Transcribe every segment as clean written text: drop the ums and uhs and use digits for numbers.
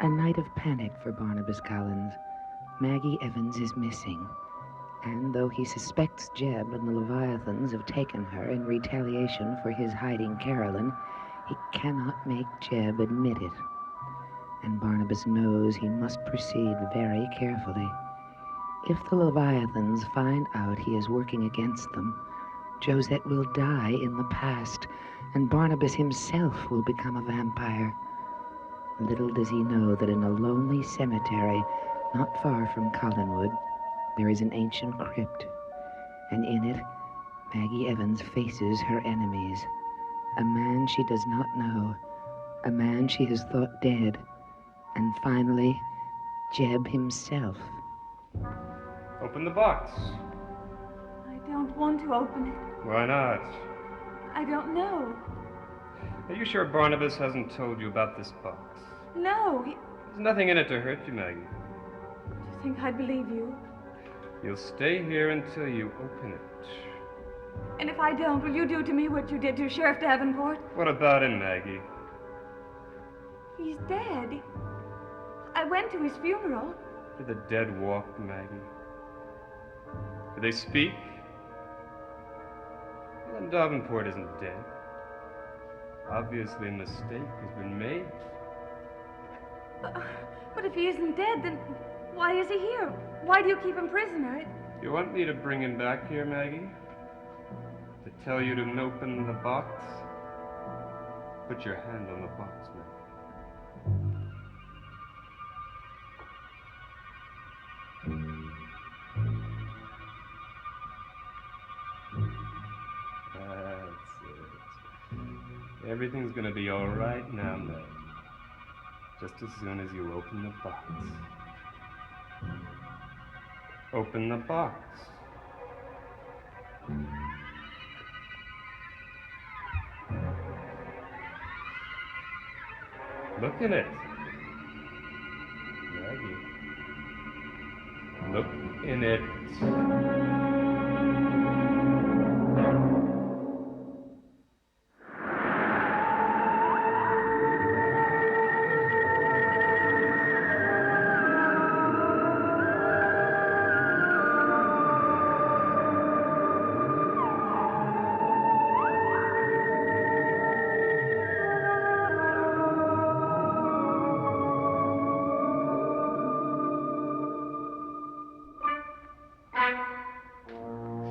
A night of panic for Barnabas Collins. Maggie Evans is missing. And though he suspects Jeb and the Leviathans have taken her in retaliation for his hiding Carolyn, he cannot make Jeb admit it. And Barnabas knows he must proceed very carefully. If the Leviathans find out he is working against them, Josette will die in the past, and Barnabas himself will become a vampire. Little does he know that in a lonely cemetery not far from Collinwood, there is an ancient crypt, and in it, Maggie Evans faces her enemies. A man she does not know, a man she has thought dead, and finally, Jeb himself. Open the box. I don't want to open it. Why not? I don't know. Are you sure Barnabas hasn't told you about this box? No, There's nothing in it to hurt you, Maggie. Do you think I'd believe you? You'll stay here until you open it. And if I don't, will you do to me what you did to Sheriff Davenport? What about him, Maggie? He's dead. I went to his funeral. Did the dead walk, Maggie? Did they speak? Well, then Davenport isn't dead. Obviously a mistake has been made. But if he isn't dead, then why is he here? Why do you keep him prisoner? You want me to bring him back here, Maggie? To tell you to open the box? Put your hand on the box, Maggie. That's it. Everything's gonna be all right now, Maggie. Just as soon as you open the box. Open the box. Look in it. Maggie. Look in it.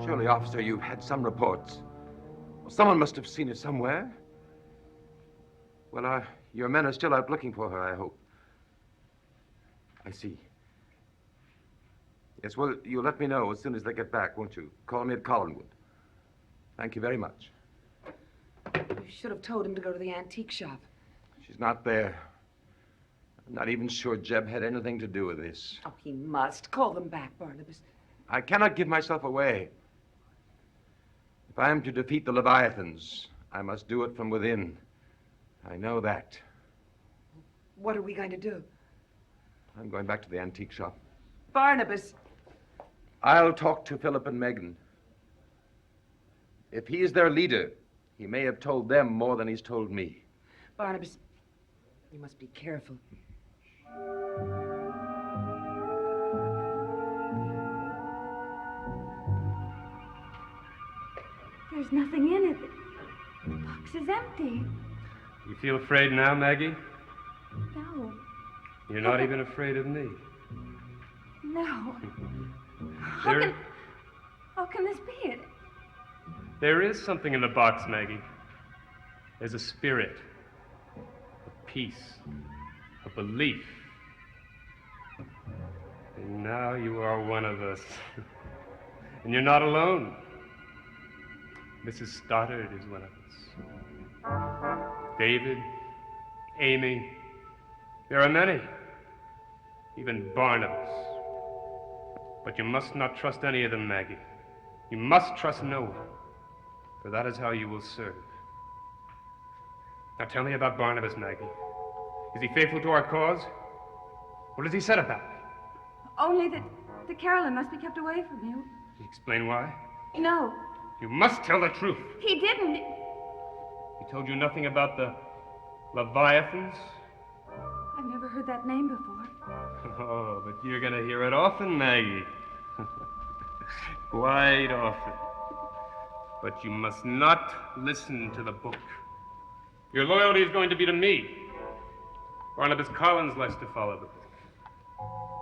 Surely, officer, you've had some reports. Well, someone must have seen her somewhere. Well, your men are still out looking for her, I hope. I see. Yes, well, you'll let me know as soon as they get back, won't you? Call me at Collinwood. Thank you very much. You should have told him to go to the antique shop. She's not there. I'm not even sure Jeb had anything to do with this. Oh, he must. Call them back, Barnabas. I cannot give myself away. If I am to defeat the Leviathans, I must do it from within. I know that. What are we going to do? I'm going back to the antique shop. Barnabas. I'll talk to Philip and Megan. If he is their leader, he may have told them more than he's told me. Barnabas, you must be careful. There's nothing in it. The box is empty. You feel afraid now, Maggie? No. You're not even afraid of me. No. There, How can this be it? there is something in the box, Maggie. There's a spirit, a peace, a belief. And now you are one of us. And you're not alone. Mrs. Stoddard is one of us. David, Amy, there are many. Even Barnabas. But you must not trust any of them, Maggie. You must trust no one, for that is how you will serve. Now tell me about Barnabas, Maggie. Is he faithful to our cause? What has he said about it? Only that the Carolyn must be kept away from you. Can you explain why? No, You must tell the truth. he didn't. He told you nothing about the Leviathans? I've never never heard that name before. Oh, but you're going to hear it often, Maggie. Quite often. But you must not listen to the book. Your loyalty is going to be to me. Barnabas Collins likes to follow the book.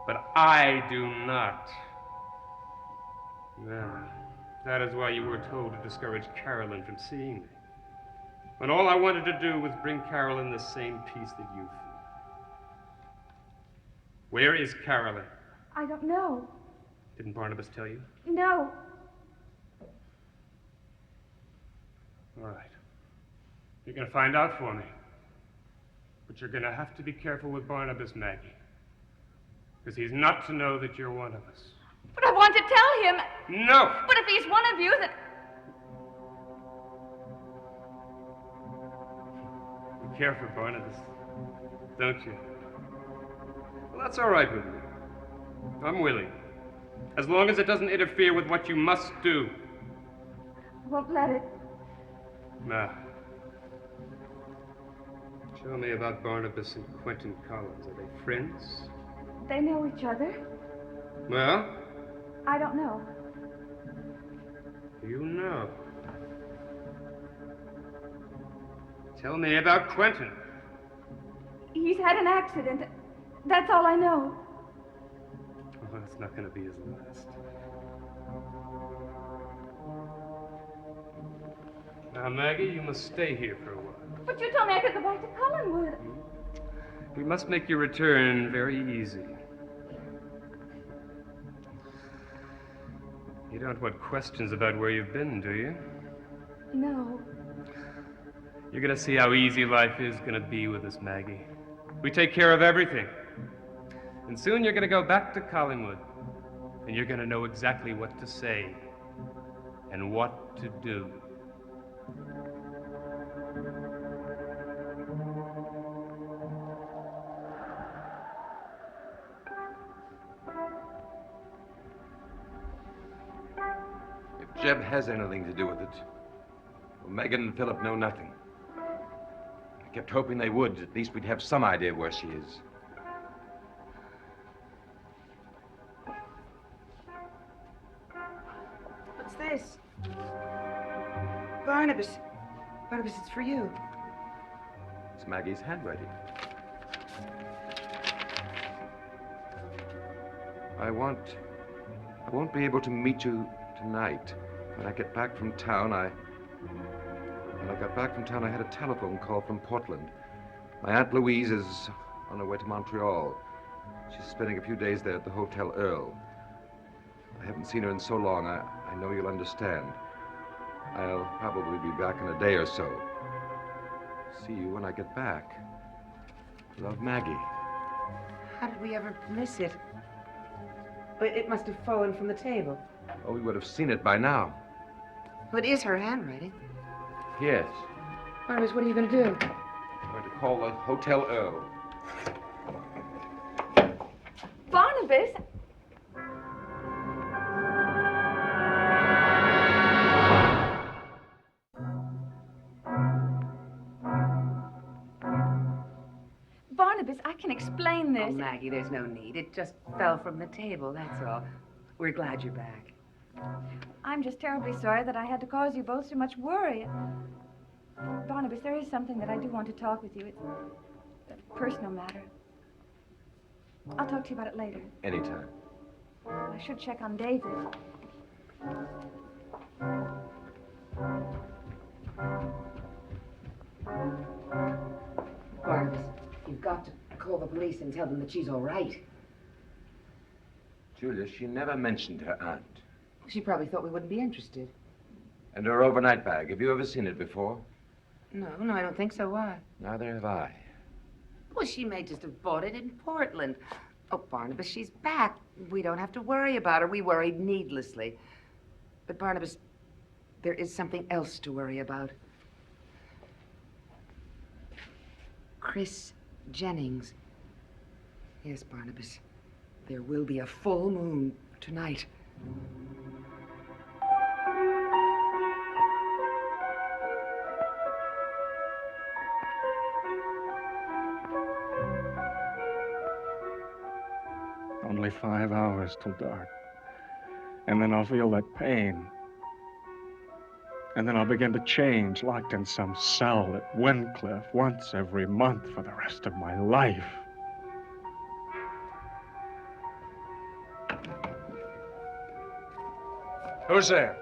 But I do not. Now, that is why you were told to discourage Carolyn from seeing me. When all I wanted to do was bring Carolyn the same peace that you feel. Where is Carolyn? I don't know. Didn't Barnabas tell you? No. All right. You're going to find out for me. But you're going to have to be careful with Barnabas, Maggie. Because he's not to know that you're one of us. But I want to tell him. No! But if he's one of you, then... You care for Barnabas, don't you? Well, that's all right with me. I'm willing. As long as it doesn't interfere with what you must do. I won't let it. Now, tell me about Barnabas and Quentin Collins. Are they friends? They know each other. Well? I don't know. You know. Tell me about Quentin. He's had an accident. That's all I know. Oh, it's not going to be his last. Now, Maggie, you must stay here for a while. But you told me I could go back to Collinwood. We must make your return very easy. You don't want questions about where you've been, do you? No. You're going to see how easy life is going to be with us, Maggie. We take care of everything. And soon you're going to go back to Collingwood. And you're going to know exactly what to say and what to do. If Jeb has anything to do with it, well, Megan and Philip know nothing. I kept hoping they would. At least we'd have some idea where she is. What's this? Barnabas. Barnabas, it's for you. It's Maggie's handwriting. I won't be able to meet you tonight. When I get back from town, When I got back from town, I had a telephone call from Portland. My Aunt Louise is on her way to Montreal. She's spending a few days there at the Hotel Earl. I haven't seen her in so long. I know you'll understand. I'll probably be back in a day or so. See you when I get back. Love, Maggie. How did we ever miss it? It must have fallen from the table. Oh, we would have seen it by now. Well, it is her handwriting. Yes. Barnabas, what are you going to do? I'm going to call the Hotel Earl. Barnabas? Barnabas, I can explain this. Oh, Maggie, there's no need. It just fell from the table, that's all. We're glad you're back. I'm just terribly sorry that I had to cause you both so much worry. Barnabas, there is something that I do want to talk with you. It's a personal matter. I'll talk to you about it later. Anytime. I should check on David. Barnabas, you've got to call the police and tell them that she's all right. Julia, she never mentioned her aunt. She probably thought we wouldn't be interested. And her overnight bag. Have you ever seen it before? No, I don't think so. Why? Neither have I. Well, she may just have bought it in Portland. Oh, Barnabas, she's back. We don't have to worry about her. We worried needlessly. But, Barnabas, there is something else to worry about. Chris Jennings. Yes, Barnabas. There will be a full moon tonight. Only 5 hours till dark. And then I'll feel that pain. And then I'll begin to change, locked in some cell at Wincliffe once every month for the rest of my life. Who's there?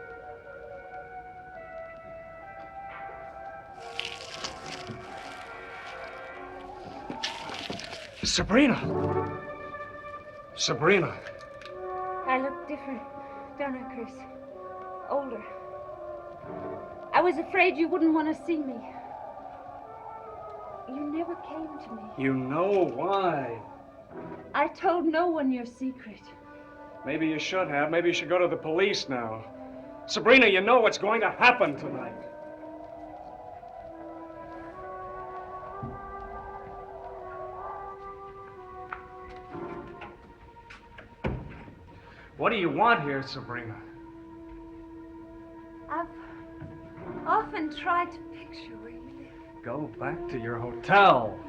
Sabrina! Sabrina! I look different, don't I, Chris? Older. I was afraid you wouldn't want to see me. You never came to me. You know why. I told no one your secret. Maybe you should have. Maybe you should go to the police now. Sabrina, you know what's going to happen tonight. What do you want here, Sabrina? I've often tried to picture where you live. Go back to your hotel.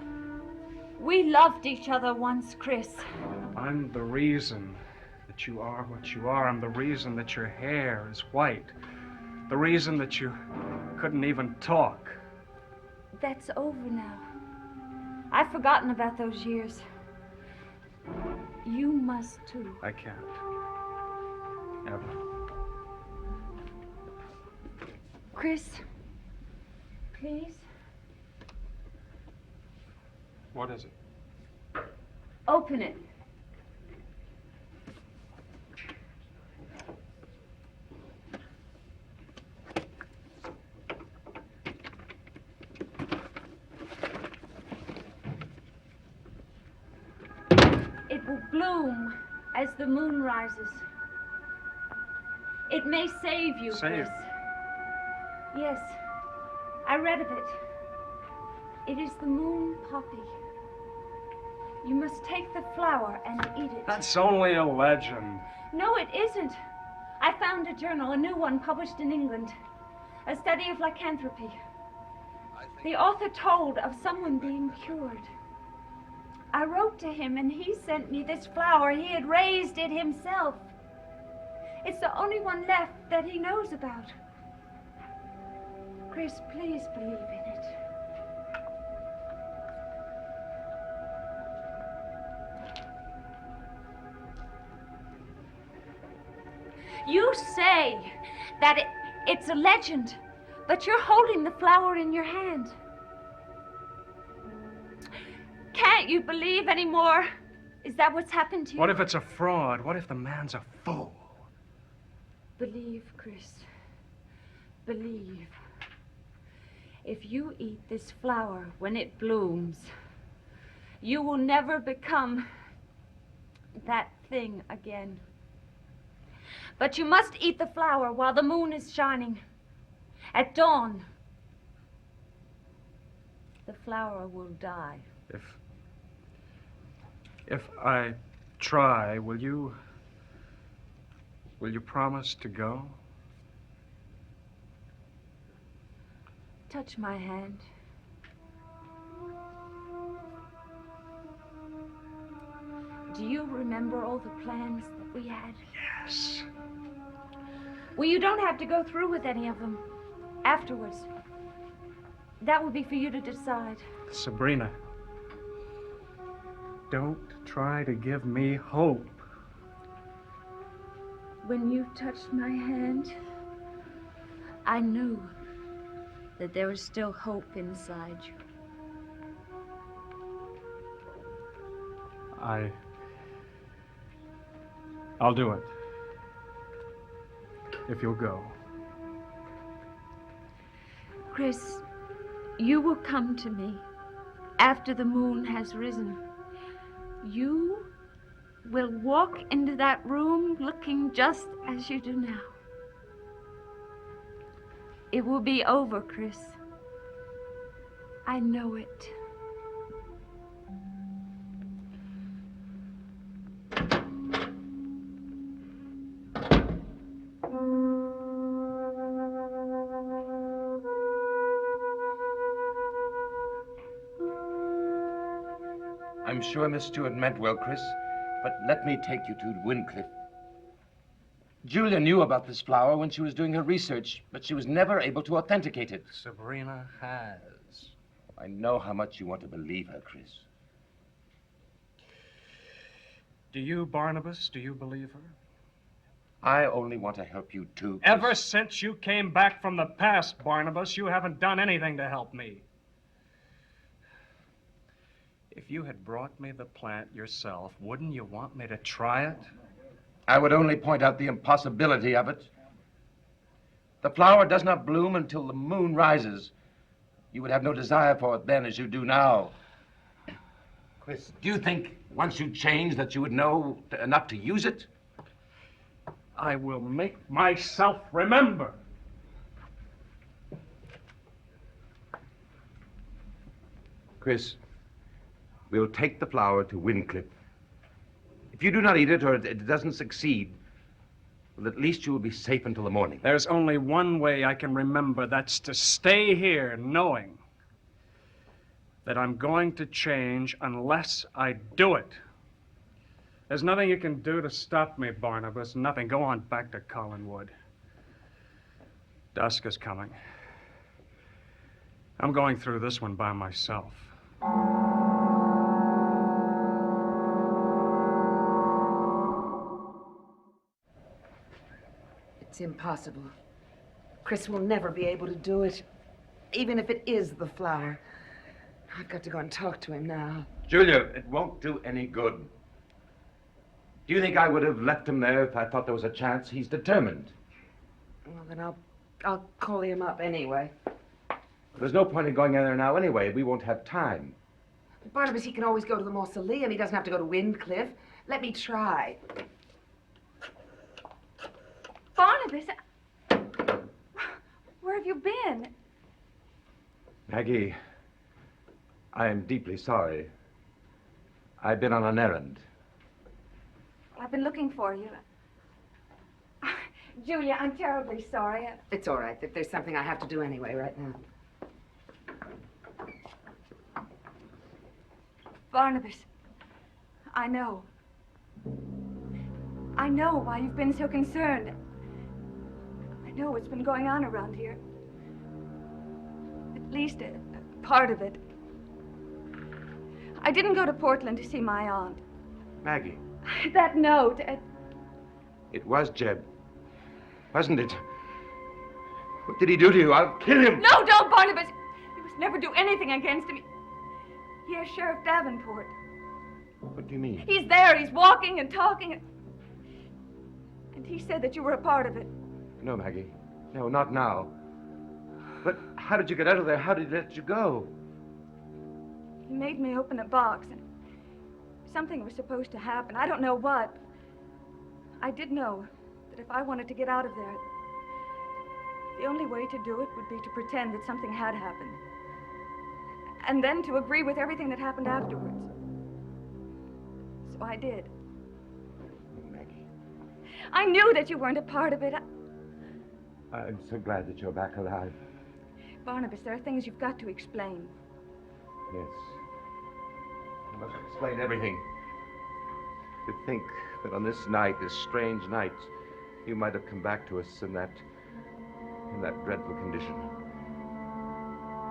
We loved each other once, Chris. I'm the reason that you are what you are. I'm the reason that your hair is white. The reason that you couldn't even talk. That's over now. I've forgotten about those years. You must too. I can't. Ever. Chris, please, What is it? open it. It will bloom as the moon rises. It may save you, Save? Chris. Yes, I read of it. It is the moon poppy. You must take the flower and eat it. That's only a legend. No, it isn't. I found a journal, a new one published in England. A study of lycanthropy. The author told of someone being cured. I wrote to him and he sent me this flower. He had raised it himself. It's the only one left that he knows about. Chris, please believe in it. You say that it's a legend, but you're holding the flower in your hand. Can't you believe anymore? Is that what's happened to you? What if it's a fraud? What if the man's a fool? Believe, Chris. Believe. If you eat this flower when it blooms, you will never become that thing again. But you must eat the flower while the moon is shining. At dawn, the flower will die. If I try, will you promise to go? Touch my hand. Do you remember all the plans that we had? Yes. Well, you don't have to go through with any of them afterwards. That would be for you to decide. Sabrina, don't try to give me hope. When you touched my hand, I knew that there was still hope inside you. I'll do it. If you'll go. Chris, you will come to me after the moon has risen. You will walk into that room looking just as you do now. It will be over, Chris. I know it. I'm sure Miss Stewart meant well, Chris. But let me take you to Wyncliffe. Julia knew about this flower when she was doing her research, but she was never able to authenticate it. Sabrina has. I know how much you want to believe her, Chris. Do you, Barnabas, do you believe her? I only want to help you too, Chris. Ever since you came back from the past, Barnabas, you haven't done anything to help me. If you had brought me the plant yourself, wouldn't you want me to try it? I would only point out the impossibility of it. The flower does not bloom until the moon rises. You would have no desire for it then as you do now. Chris, do you think once you change that you would know enough to use it? I will make myself remember. Chris, we'll take the flower to Wyncliffe. If you do not eat it or it doesn't succeed, well, at least you will be safe until the morning. There's only one way I can remember. That's to stay here knowing that I'm going to change unless I do it. There's nothing you can do to stop me, Barnabas. Nothing. Go on back to Collinwood. Dusk is coming. I'm going through this one by myself. It's impossible. Chris will never be able to do it, even if it is the flower. I've got to go and talk to him now. Julia, it won't do any good. Do you think I would have left him there if I thought there was a chance? He's determined. Well, then I'll call him up anyway. There's no point in going in there now anyway. We won't have time. Barnabas, he can always go to the mausoleum. He doesn't have to go to Wyncliffe. Let me try. Barnabas, where have you been? Maggie, I am deeply sorry. I've been on an errand. I've been looking for you. Julia, I'm terribly sorry. It's all right. There's something I have to do anyway right now. Barnabas, I know. I know why you've been so concerned. I know what's been going on around here. At least a part of it. I didn't go to Portland to see my aunt. Maggie. That note, It was Jeb, wasn't it? What did he do to you? I'll kill him. No, don't, Barnabas! You must never do anything against him. Here's Sheriff Davenport. What do you mean? He's there, he's walking and talking. And he said that you were a part of it. No, Maggie. No, not now. But how did you get out of there? How did he let you go? He made me open a box, and something was supposed to happen. I don't know what. I did know that if I wanted to get out of there, the only way to do it would be to pretend that something had happened. And then to agree with everything that happened afterwards. So I did. Maggie. I knew that you weren't a part of it. I'm so glad that you're back alive. Barnabas, there are things you've got to explain. Yes. I must explain everything. To think that on this night, this strange night, you might have come back to us in that dreadful condition.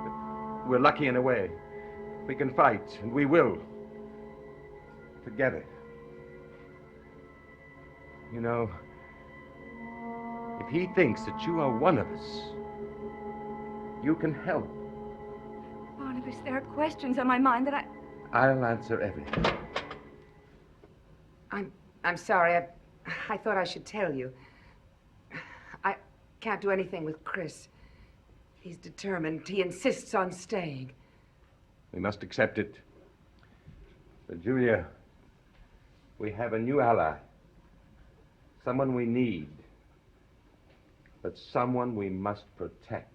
But we're lucky in a way. We can fight, and we will. Together. You know, if he thinks that you are one of us, you can help. Barnabas, there are questions on my mind that I'll answer everything. I'm sorry. I thought I should tell you. I can't do anything with Chris. He's determined. He insists on staying. We must accept it. But Julia, we have a new ally. Someone we need. But someone we must protect.